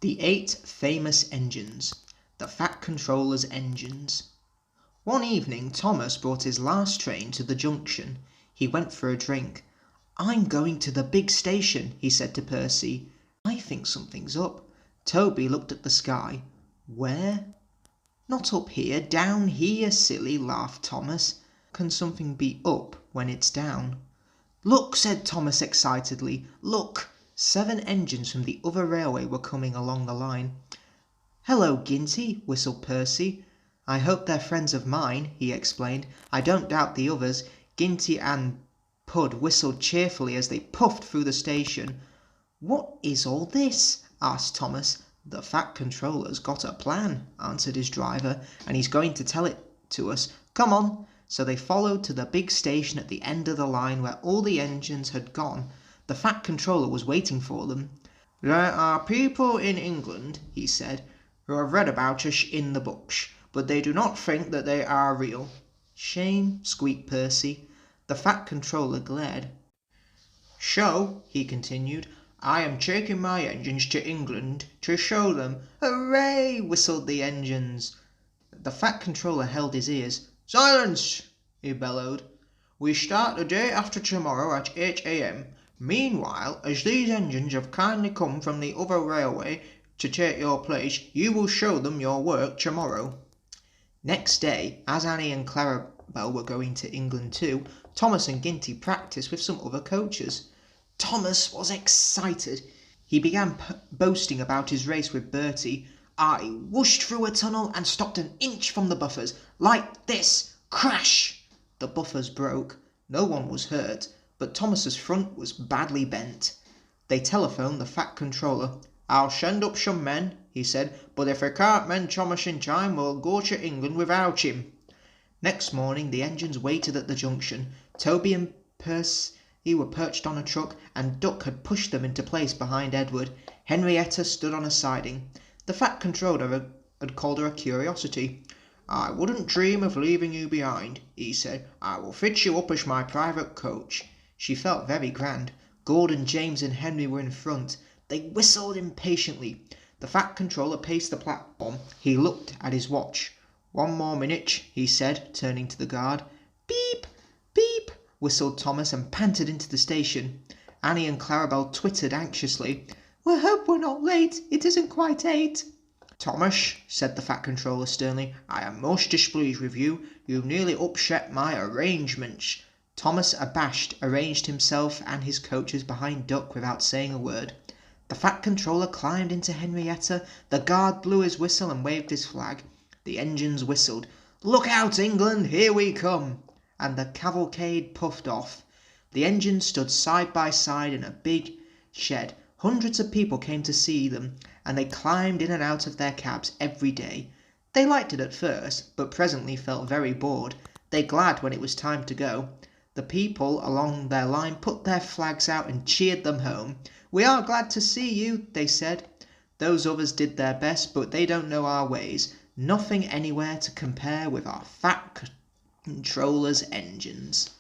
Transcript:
The 8 famous engines. The Fat Controller's engines. One evening Thomas brought his last train to the junction. He went for a drink. "I'm going to the big station," he said to Percy. "I think something's up." Toby looked at the sky. "Where?" "Not up here, down here, silly," laughed Thomas. "Can something be up when it's down?" "Look," said Thomas excitedly. "Look!" 7 engines from the other railway were coming along the line. "Hello, Ginty," whistled Percy. "I hope they're friends of mine," he explained. "I don't doubt the others." Ginty and Pud whistled cheerfully as they puffed through the station. "What is all this?" asked Thomas. "The Fat Controller's got a plan," answered his driver, "and he's going to tell it to us. Come on." So they followed to the big station at the end of the line where all the engines had gone. The Fat Controller was waiting for them. "There are people in England," he said, "who have read about us in the books, but they do not think that they are real." "Shame," squeaked Percy. The Fat Controller glared. "So," he continued, "I am taking my engines to England to show them." "Hooray!" whistled the engines. The Fat Controller held his ears. "Silence!" he bellowed. "We start the day after tomorrow at 8 a.m. Meanwhile, as these engines have kindly come from the other railway to take your place, you will show them your work tomorrow." Next day, as Annie and Clarabel were going to England too, Thomas and Ginty practised with some other coaches. Thomas was excited. He began boasting about his race with Bertie. "I whooshed through a tunnel and stopped an inch from the buffers, like this. Crash!" The buffers broke. No one was hurt, but Thomas's front was badly bent. They telephoned the Fat Controller. "I'll send up some men," he said, "but if they can't mend Thomas in time, we'll go to England without him." Next morning the engines waited at the junction. Toby and Percy were perched on a truck, and Duck had pushed them into place behind Edward. Henrietta stood on a siding. The Fat Controller had called her a curiosity. "I wouldn't dream of leaving you behind," he said. "I will fit you up as my private coach." She felt very grand. Gordon, James and Henry were in front. They whistled impatiently. The Fat Controller paced the platform. He looked at his watch. "1 more minute," he said, turning to the guard. "Beep! Beep!" whistled Thomas and panted into the station. Annie and Clarabel twittered anxiously. "We hope we're not late. It isn't quite 8. "Thomas," said the Fat Controller sternly, "I am most displeased with you. You've nearly upset my arrangements." Thomas, abashed, arranged himself and his coaches behind Duck without saying a word. The Fat Controller climbed into Henrietta. The guard blew his whistle and waved his flag. The engines whistled. "Look out, England, here we come!" And the cavalcade puffed off. The engines stood side by side in a big shed. Hundreds of people came to see them, and they climbed in and out of their cabs every day. They liked it at first, but presently felt very bored. They glad when it was time to go. The people along their line put their flags out and cheered them home. "We are glad to see you," they said. Those others did their best, but they don't know our ways. Nothing anywhere to compare with our Fat Controller's engines.